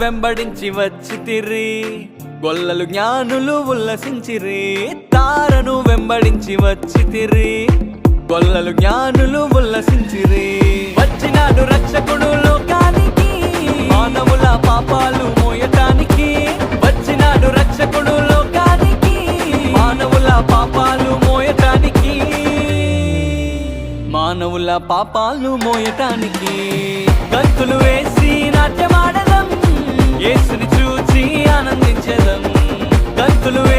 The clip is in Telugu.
వెంబడించి వచ్చితిరి, గొల్లలు జ్ఞానులు ఉల్లసించిరి. తారను వెంబడించి వచ్చితిరి, గొల్లలు జ్ఞానులు ఉల్లసించిరి. వచ్చినాడు రక్షకుడు లోకానికి, మానవుల పాపాలు మోయటానికి. వచ్చినాడు రక్షకుడు లోకానికి, మానవుల పాపాలు మోయటానికి. మానవుల పాపాలు మోయటానికి. గంతులు వేసి నాట్యమాడదం, యేసుని చూచి ఆనందించెదం. గంతులు వేసి